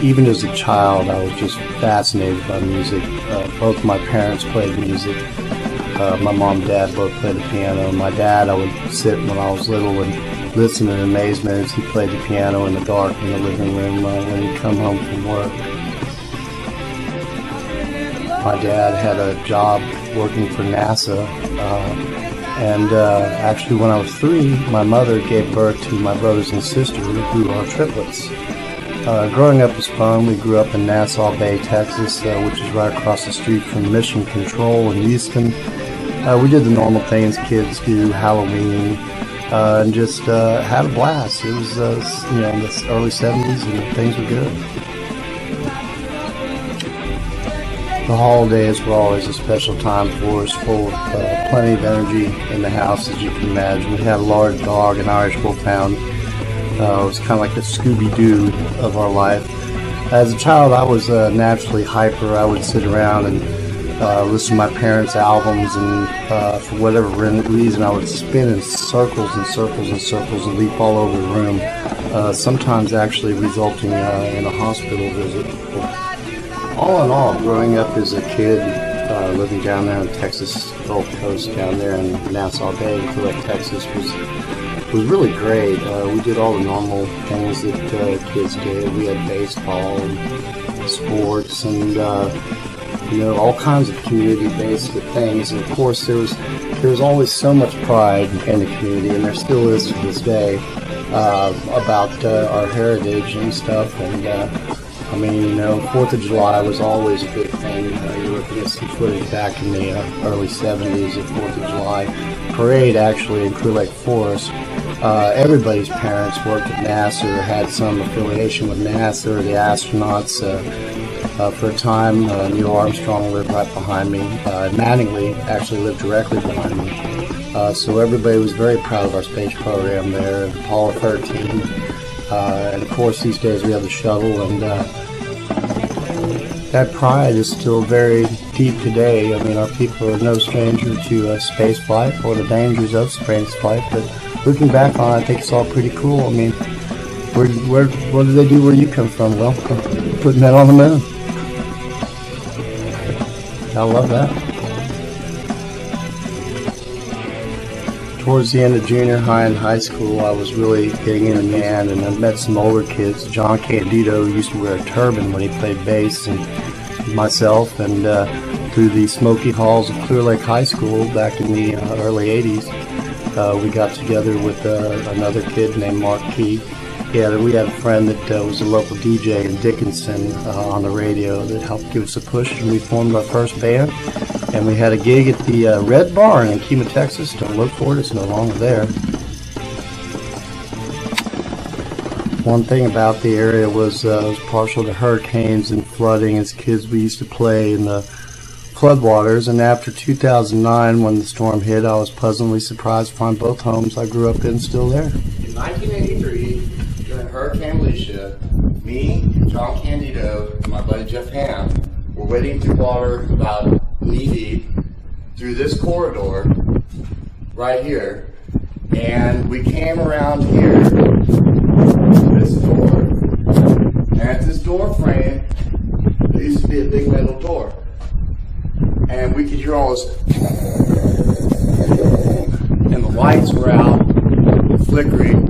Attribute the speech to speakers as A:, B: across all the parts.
A: even as a child, I was just fascinated by music. Both my parents played music. My mom and dad both played the piano. My dad, I would sit when I was little and listen in amazement as he played the piano in the dark in the living room when he'd come home from work. My dad had a job working for NASA, and actually when I was 3, my mother gave birth to my brothers and sister, who are triplets. Growing up was fun. We grew up in Nassau Bay, Texas, which is right across the street from Mission Control in Houston. We did the normal things kids do, Halloween, and just had a blast. It was, in the early 70s, and things were good. The holidays were always a special time for us, full of plenty of energy in the house, as you can imagine. We had a large dog, an Irish Wolfhound. It was kind of like the Scooby-Doo of our life. As a child, I was naturally hyper. I would sit around and listen to my parents' albums, and for whatever reason, I would spin in circles and circles and circles and leap all over the room, sometimes actually resulting in a hospital visit. All in all, growing up as a kid, living down there on Texas Gulf Coast, down there in Nassau Bay, Clear Texas, was really great. We did all the normal things that kids did. We had baseball and sports and all kinds of community-based things. And of course, there was always so much pride in the community, and there still is to this day, about our heritage and stuff. And 4th of July was always a big thing. You're looking at some footage back in the early 70s of 4th of July parade, actually, in Clear Lake Forest. Everybody's parents worked at NASA or had some affiliation with NASA or the astronauts. For a time, Neil Armstrong lived right behind me. Mattingly actually lived directly behind me. So everybody was very proud of our space program there, Apollo 13. And of course, these days we have the shuttle, and that pride is still very deep today. I mean, our people are no stranger to space flight or the dangers of space flight, but looking back on it, I think it's all pretty cool. I mean, what did they do where you come from? Well, putting that on the moon. I love that. Towards the end of junior high and high school, I was really getting into band, and I met some older kids. John Candido, who used to wear a turban when he played bass, and myself, and through the smoky halls of Clear Lake High School back in the early 80s, we got together with another kid named Mark Key. We had a friend that was a local DJ in Dickinson on the radio that helped give us a push, and we formed our first band. And we had a gig at the Red Barn in Kemah, Texas. Don't look for it, it's no longer there. One thing about the area was it was partial to hurricanes and flooding. As kids, we used to play in the floodwaters, and after 2009, when the storm hit, I was pleasantly surprised to find both homes I grew up in still there.
B: In 1983, during Hurricane Alicia, me, John Candido, and my buddy Jeff Ham were wading through water about knee-deep through this corridor right here, and we came around here to this door, and at this door frame there used to be a big metal door, and we could hear all this, and the lights were out, flickering,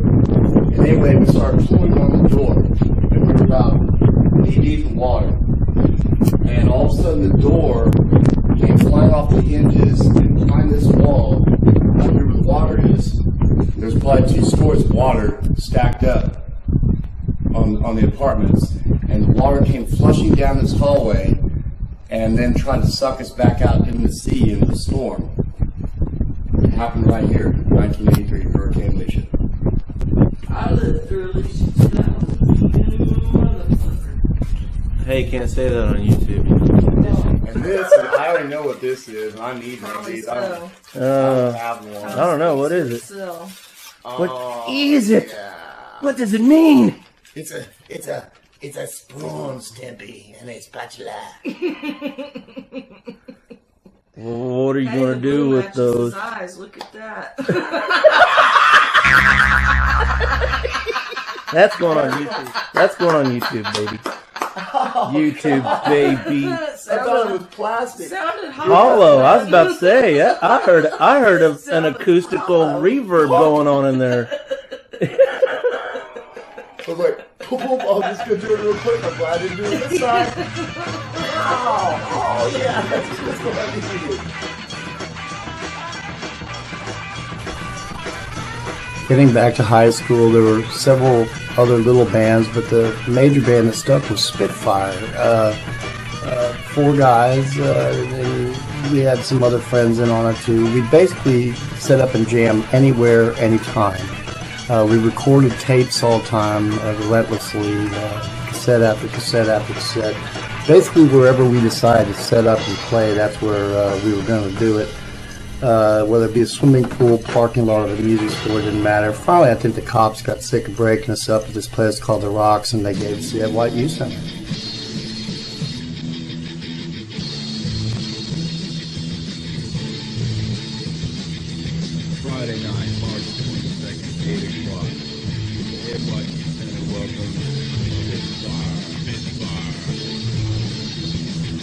B: and anyway we started pulling on the door, and we were about knee-deep in water, and all of a sudden the door came flying off the hinges, and behind this wall, where the water is, there's probably 2 stories of water stacked up on the apartments, and the water came flushing down this hallway, and then tried to suck us back out into the sea in the storm. It happened right here, 1983, Hurricane Alicia.
C: I lived through Alicia too.
D: Hey, can't say that on YouTube.
B: And this, I already know what this is, and I need one of these. I don't have one.
D: I don't know, what is it?
C: So.
D: What is it?
B: Yeah.
D: What does it mean?
E: It's a spoon, Stimpy, and a spatula.
D: Well, what are you going to do with those?
C: His eyes. Look at that.
D: That's going on YouTube. That's going on YouTube, baby. YouTube, baby.
B: I thought it was plastic.
C: Sounded
D: Hollow. I was about to say, yeah, I heard an acoustical reverb going on in there.
B: I was like, boom, I'm just going to do it real quick. I'm glad I didn't do it this time. Oh, yeah, that's just what I needed.
A: Getting back to high school, there were several other little bands, but the major band that stuck was Spitfire. 4 guys, and we had some other friends in on it too. We basically set up and jam anywhere, anytime. We recorded tapes all the time, relentlessly, cassette after cassette after cassette. Basically, wherever we decided to set up and play, that's where we were going to do it. Whether it be a swimming pool, parking lot, or the music store, it didn't matter. Finally, I think the cops got sick of breaking us up at this place called The Rocks, and they gave us the Ed White Youth Center.
F: Friday night, March 22nd, 8 o'clock. Ed White Youth Center welcomes Spitfire.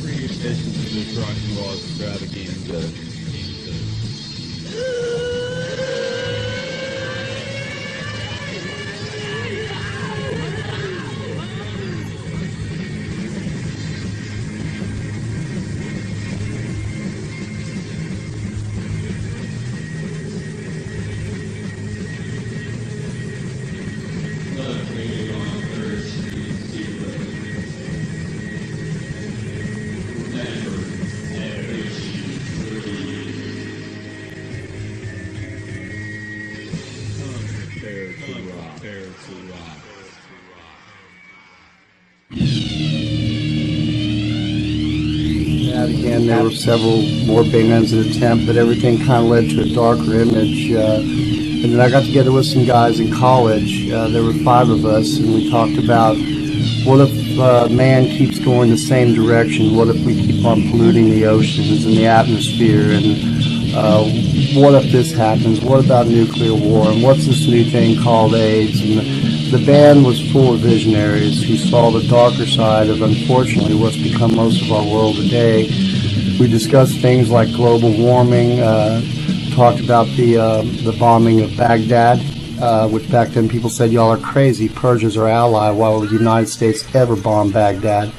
F: Free admission to this rock and roll extravaganza.
A: Again, there were several more bands in attempt, but everything kind of led to a darker image. And then I got together with some guys in college. There were 5 of us, and we talked about what if man keeps going the same direction? What if we keep on polluting the oceans and the atmosphere? And what if this happens? What about nuclear war? And what's this new thing called AIDS? And the band was full of visionaries who saw the darker side of, unfortunately, what's become most of our world today. We discussed things like global warming, talked about the bombing of Baghdad, which back then people said, y'all are crazy, Persia's our ally, why would the United States ever bomb Baghdad?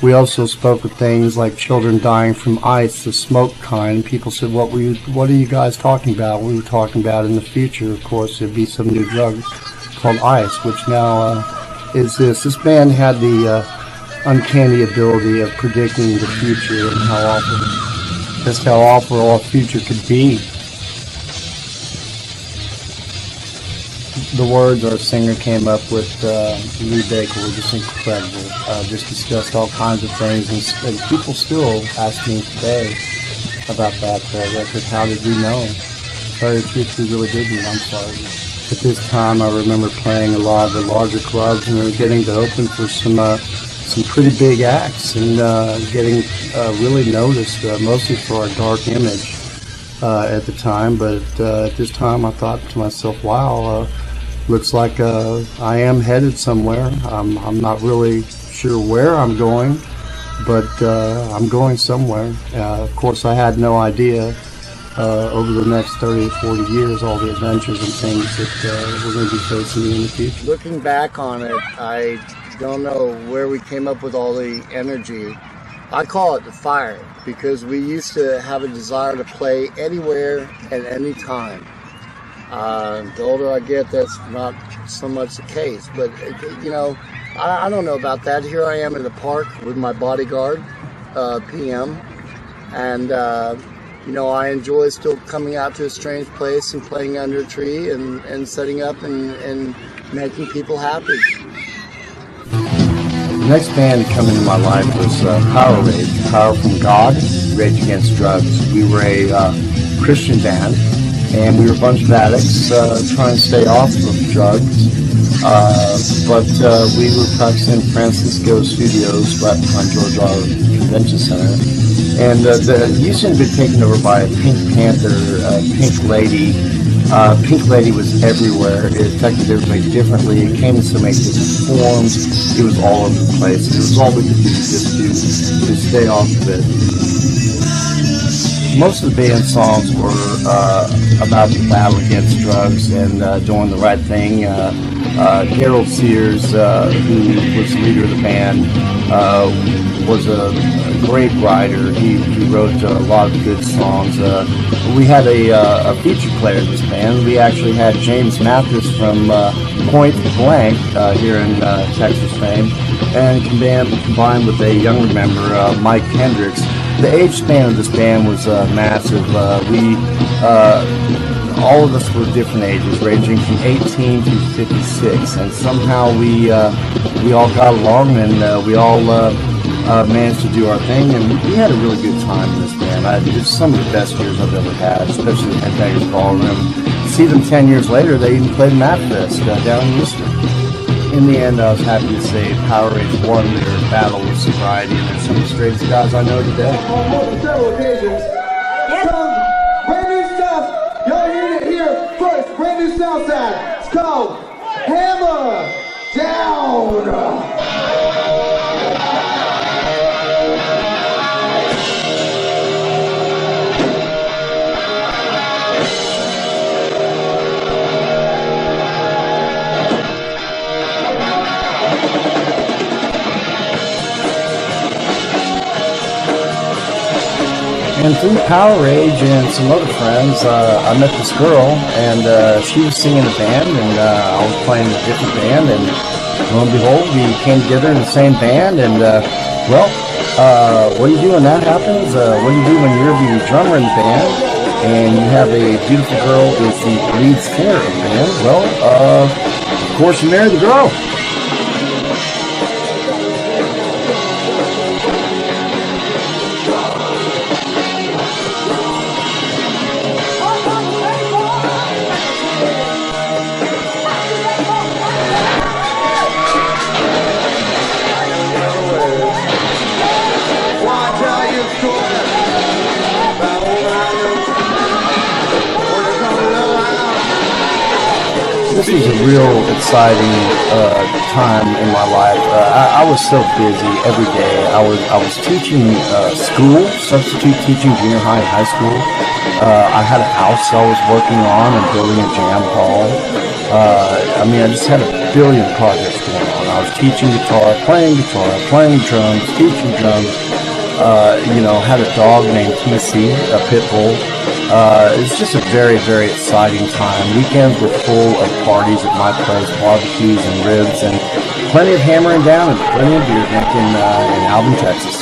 A: We also spoke of things like children dying from ice, the smoke kind. People said, what are you guys talking about? We were talking about in the future, of course, there'd be some new drug called ice, which now is this. This band had the uncanny ability of predicting the future and how awful our future could be. The words our singer came up with, Lou Baker, were just incredible. Just discussed all kinds of things, and people still ask me today about that record. How did we know? Sorry, the truth, we really didn't. I'm sorry. At this time, I remember playing a lot of the larger clubs, and we were getting to open for some pretty big acts, and getting really noticed, mostly for our dark image at the time. But at this time, I thought to myself, wow, looks like I am headed somewhere. I'm not really sure where I'm going, but I'm going somewhere. Of course, I had no idea over the next 30 or 40 years all the adventures and things that we're going to be facing in the future. Looking back on it, I don't know where we came up with all the energy. I call it the fire, because we used to have a desire to play anywhere at any time. The older I get, that's not so much the case, but you know, I don't know about that. Here I am in the park with my bodyguard, PM, and you know, I enjoy still coming out to a strange place and playing under a tree and setting up and making people happy. The next band to come into my life was Power Rage, Power from God, Rage Against Drugs. We were a Christian band, and we were a bunch of addicts trying to stay off of drugs. But we were practicing in Francisco Studios right behind George R. Convention Center. And the youth had been taken over by a Pink Panther, Pink Lady, Pink Lady was everywhere. It affected everybody differently. It came in so many different forms. It was all over the place. It was all we could do just to stay off of it. Most of the band songs were about the battle against drugs and doing the right thing. Harold Sears, who was the leader of the band, was a great writer. He wrote a lot of good songs. We had a feature player in this band. We actually had James Mathis from Point Blank here in Texas fame, and combined with a younger member, Mike Hendricks. The age span of this band was massive. All of us were different ages, ranging from 18 to 56, and somehow we all got along, and we all managed to do our thing, and we had a really good time in this band. It's some of the best years I've ever had, especially the Headbangers Ballroom. See them 10 years later, they even played Mapfest down in Worcester. In the end, I was happy to say Powerade won their battle with sobriety, and they're some of the straightest guys I know today.
G: On several occasions, some brand new stuff. Y'all hear it here first. Brand new Southside. It's called Hammer Down.
A: And through Powerade and some other friends, I met this girl, and she was singing in a band, and I was playing in a different band, and lo and behold, we came together in the same band, and what do you do when that happens? What do you do when you're the drummer in the band, and you have a beautiful girl as the lead singer in the band? Well, of course you marry the girl. This was a real exciting time in my life. I was so busy every day. I was teaching school, substitute teaching junior high and high school. I had a house I was working on and building a jam hall. I just had a billion projects going on. I was teaching guitar, playing drums, teaching drums. Had a dog named TC, a pit bull. It's just a very, very exciting time. Weekends were full of parties at my place, barbecues and ribs, and plenty of hammering down and plenty of beer drinking in Alvin, Texas.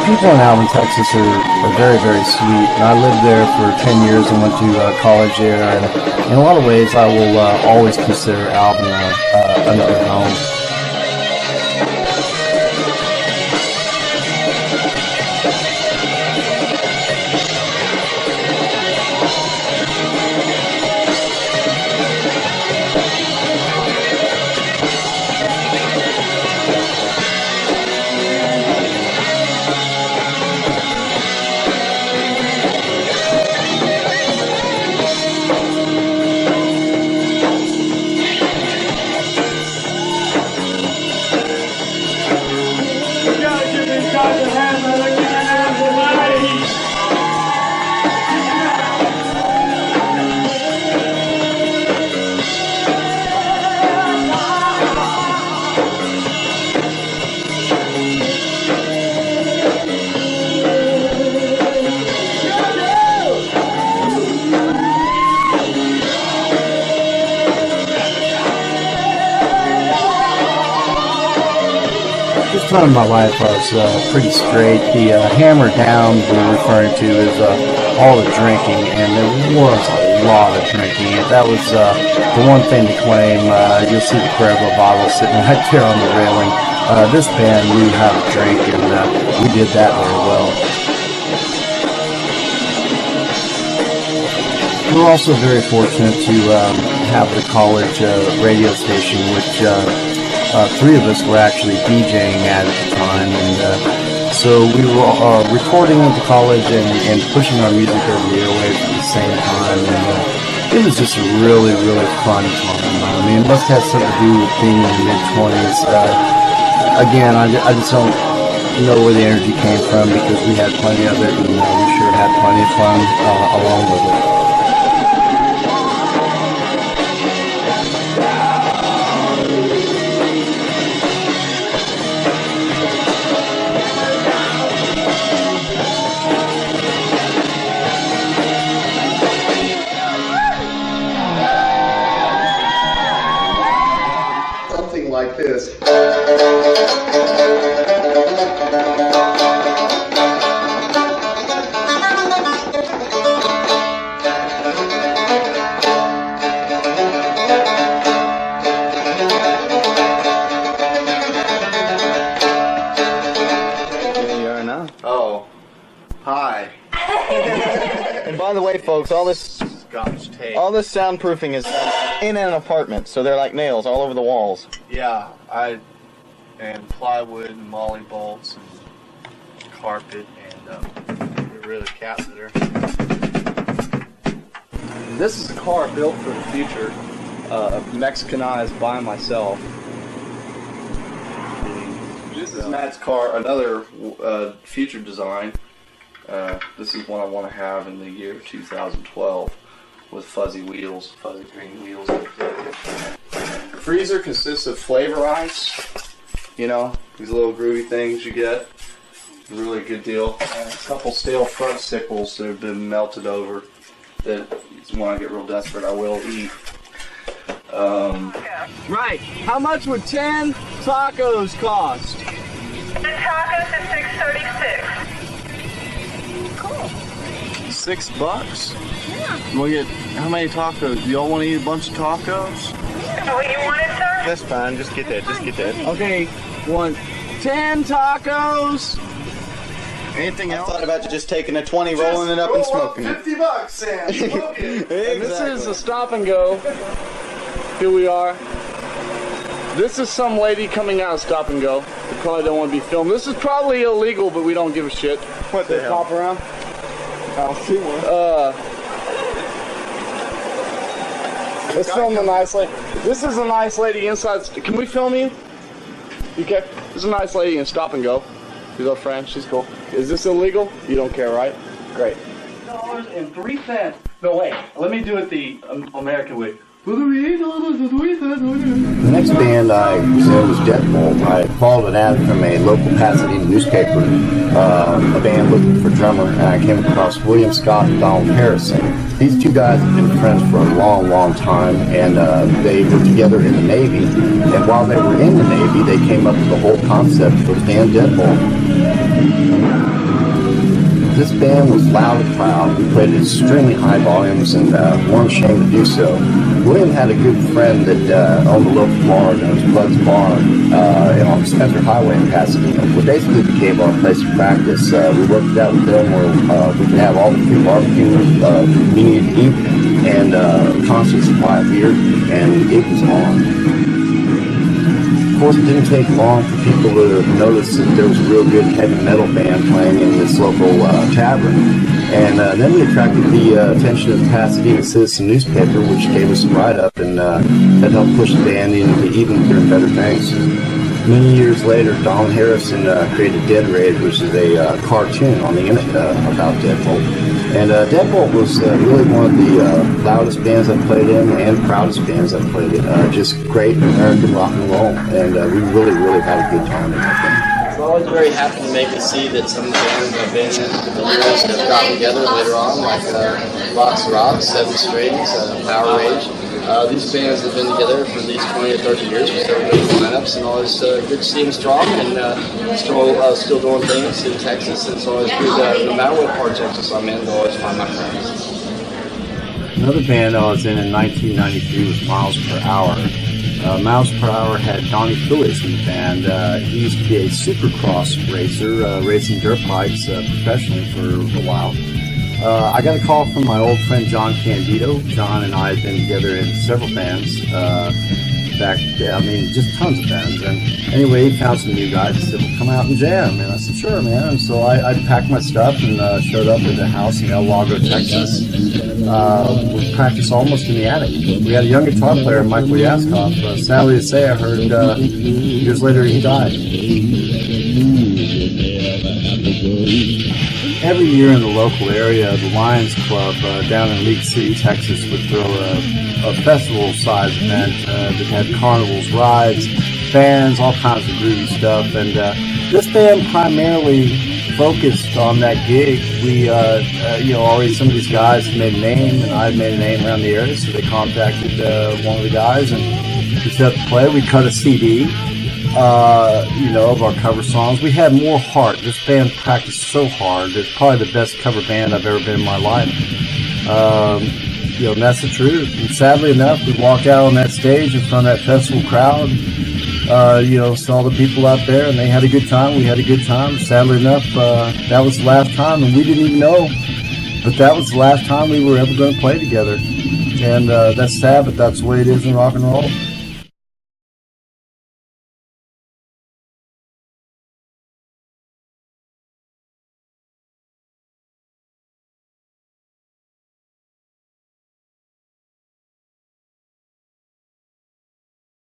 A: People in Alvin, Texas are very, very sweet, and I lived there for 10 years and went to college there, and in a lot of ways I will always consider Alvin another home. This time in my life I was pretty straight. The hammer down we're referring to is all the drinking, and there was a lot of drinking. That was the one thing to claim. You'll see the Cuervo bottle sitting right there on the railing. This band knew how to drink, and we did that very well. We're also very fortunate to have the college radio station, which three of us were actually DJing at the time, and so we were recording at the college and pushing our music over the airwaves at the same time, and it was just a really, really fun time. I mean, it must have something to do with being in the mid-20s. Again, I just don't know where the energy came from, because we had plenty of it, and we sure had plenty of fun along with it.
B: Something like this. Oh, hi.
H: And by the way, folks, all this
B: Scotch tape.
H: soundproofing is in an apartment, so they're like nails all over the walls.
B: Yeah, and plywood and molly bolts and carpet and we're really cat litter. This is a car built for the future, Mexicanized by myself. This is Matt's car, another future design. This is one I want to have in the year 2012 with fuzzy wheels, fuzzy green wheels. The freezer consists of flavor ice, you know, these little groovy things you get. Really good deal. And a couple stale front sickles that have been melted over that when I get real desperate I will eat.
H: Right. How much would 10 tacos cost?
I: The tacos is $6.36.
B: $6? Yeah. We'll get, how many tacos? Do y'all want to eat a bunch of tacos?
I: Is that what you wanted, sir?
H: That's fine. Just get that. Just get that.
B: Okay, 10 tacos. Anything
H: I
B: else?
H: thought about just taking a 20, rolling it up and smoking it.
B: $50 and smoke it.
H: Exactly.
J: This is a stop and go. Here we are. This is some lady coming out of stop and go. We probably don't want to be filmed. This is probably illegal, but we don't give a shit.
H: What the hell?
J: Hop around.
H: I'll see one.
J: Let's film the nice lady. This is a nice lady inside. Can we film you? Okay. This is a nice lady in stop and go. She's our friend. She's cool. Is this illegal? You don't care, right? Great. $3.03. No, wait. Let me do it the American way.
A: The next band I was in was Deadpool. I followed an ad from a local Pasadena newspaper, a band looking for a drummer, and I came across William Scott and Donald Harrison. These two guys have been friends for a long, long time, and they were together in the Navy. And while they were in the Navy, they came up with the whole concept for the band Deadpool. This band was loud and proud. We played at extremely high volumes and weren't ashamed to do so. William had a good friend that owned a local bar known as Bud's Bar on Spencer Highway in Pasadena. We basically became our place of practice. We worked it out with them where we could have all the free barbecue we needed to eat and a constant supply of beer, and it was on. Of course, it didn't take long for people to notice that there was a real good heavy metal band playing in this local tavern. And then we attracted the attention of the Pasadena Citizen newspaper, which gave us a write-up, and that helped push the band into even bigger and better things. Many years later, Donald Harrison created Dead Raid, which is a cartoon on the internet about Deadpool. And Deadpool was really one of the loudest bands I've played in and proudest bands I've played in. Just great American rock and roll, and we really, really had a good time in that band.
K: It's always very happy to make it see that some of the bands I've been in for the years have gotten together later on, like Rocks Rock, Seven Strings, Power Rage. These bands have been together for at least 20 or 30 years with their good lineups, and always good to see them strong and still doing things in Texas. It's always good, no matter what part of Texas I'm in, to always find my friends.
A: Another band I was in 1993 was Miles Per Hour. Miles Per Hour had Donnie Phillips in the band. He used to be a supercross racer, racing dirt bikes professionally for a while. I got a call from my old friend John Candido. John and I had been together in several bands just tons of bands. And anyway, he found some new guys. He said, well, come out and jam. And I said, sure, man. And so I packed my stuff and showed up at the house in El Lago, Texas. We practiced almost in the attic. We had a young guitar player, Michael Yaskoff. Sadly to say, I heard years later he died. Every year in the local area, the Lions Club down in League City, Texas, would throw a festival-sized event that had carnivals, rides, bands, all kinds of groovy stuff. And this band primarily focused on that gig. We, already some of these guys made a name, and I had made a name around the area, so they contacted one of the guys, and we set up to play. We cut a CD. Of our cover songs. We had more heart. This band practiced so hard. It's probably the best cover band I've ever been in my life. And that's the truth. And sadly enough, we walked out on that stage in front of that festival crowd, saw the people out there, and they had a good time. We had a good time. Sadly enough, that was the last time, and we didn't even know, but that was the last time we were ever going to play together. And that's sad, but that's the way it is in rock and roll.